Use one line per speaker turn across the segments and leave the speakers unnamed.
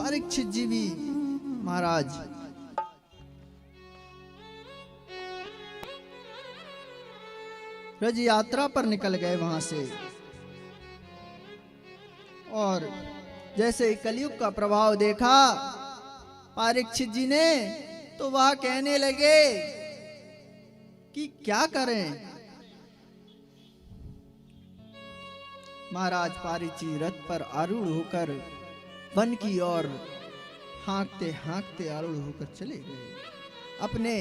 परीक्षित जी भी महाराज रज यात्रा पर निकल गए वहां से। और जैसे ही कलयुग का प्रभाव देखा परीक्षित जी ने, तो वह कहने लगे कि क्या करें। महाराज परीक्षित रथ पर आरूढ़ होकर वन की ओर हाँकते हाँकते आरूढ़ होकर चले गए, अपने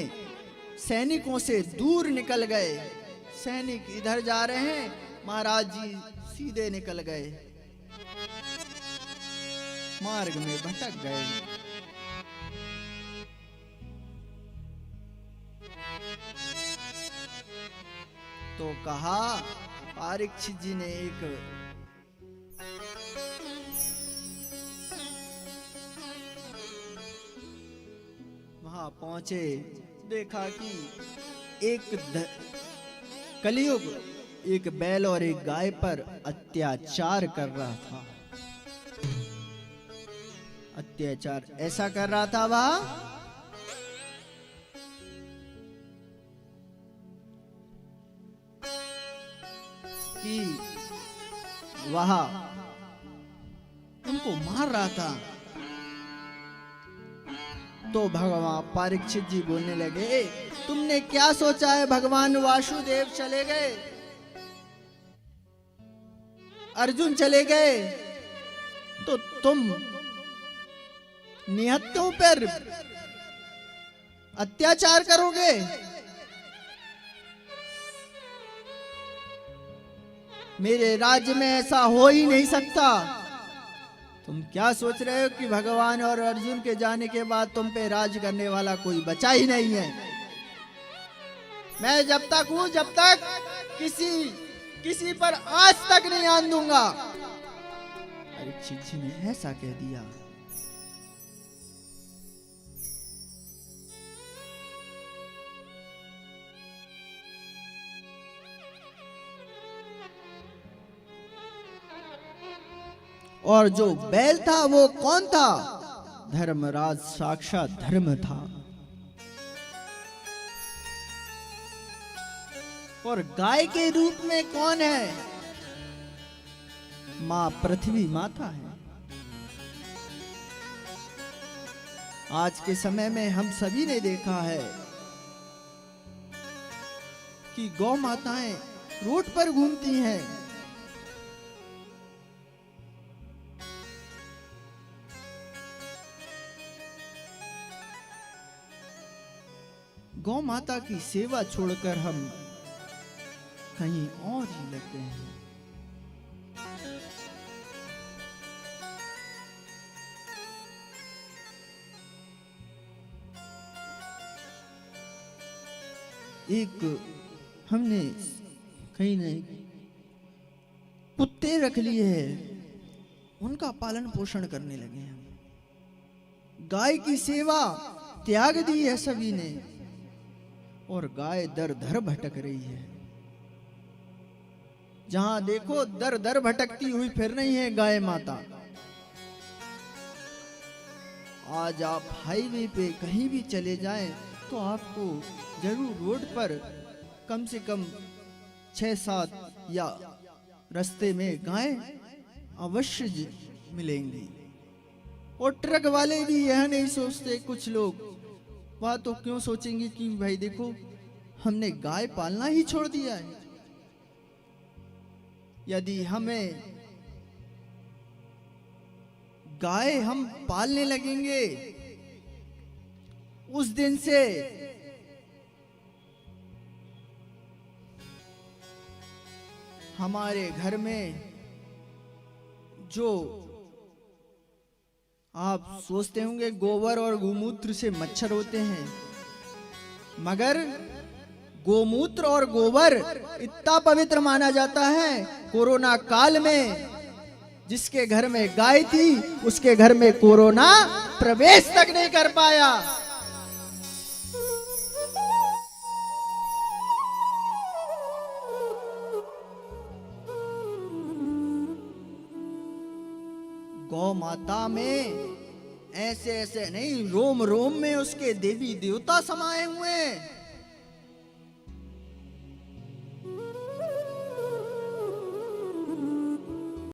सैनिकों से दूर निकल गए। सैनिक इधर जा रहे हैं, महाराज जी सीधे निकल गए, मार्ग में भटक गए। तो कहा परीक्षित जी ने एक वहां पहुंचे, देखा कि एक कलयुग एक बैल और एक गाय पर अत्याचार कर रहा था। अत्याचार ऐसा कर रहा था वह कि वह उनको मार रहा था। तो भगवान परीक्षित जी बोलने लगे, तुमने क्या सोचा है? भगवान वासुदेव चले गए, अर्जुन चले गए, तो तुम निहत्तों पर अत्याचार करोगे? मेरे राज्य में ऐसा हो ही नहीं सकता। तुम क्या सोच रहे हो कि भगवान और अर्जुन के जाने के बाद तुम पे राज करने वाला कोई बचा ही नहीं है? मैं जब तक हूं, जब तक किसी पर आज तक नहीं आन दूंगा। परीक्षित जी ने ऐसा कह दिया। और जो बैल था वो कौन था? धर्मराज, साक्षात धर्म था। और गाय के रूप में कौन है? मां पृथ्वी माता है। आज के समय में हम सभी ने देखा है कि गौ माताएं रोड पर घूमती हैं। गौ माता की सेवा छोड़कर हम कहीं और ही लगते हैं। एक हमने कहीं नहीं कुत्ते रख लिए हैं, उनका पालन पोषण करने लगे हैं। गाय की सेवा त्याग दी है सभी ने, और गाय दर दर भटक रही है। जहां देखो दर दर भटकती हुई फिर रही है गाय माता। आज आप हाईवे पे कहीं भी चले जाएं तो आपको जरूर रोड पर कम से कम 6-7 या रास्ते में गाय अवश्य मिलेंगी। और ट्रक वाले भी यह नहीं सोचते, कुछ लोग वह तो क्यों सोचेंगे कि भाई देखो हमने गाय पालना ही छोड़ दिया है। यदि हमें गाय हम पालने लगेंगे, उस दिन से हमारे घर में जो आप सोचते होंगे गोबर और गोमूत्र से मच्छर होते हैं, मगर गोमूत्र और गोबर इतना पवित्र माना जाता है। कोरोना काल में जिसके घर में गाय थी उसके घर में कोरोना प्रवेश तक नहीं कर पाया। गौ माता में ऐसे ऐसे नहीं, रोम रोम में उसके देवी देवता समाये हुए हैं।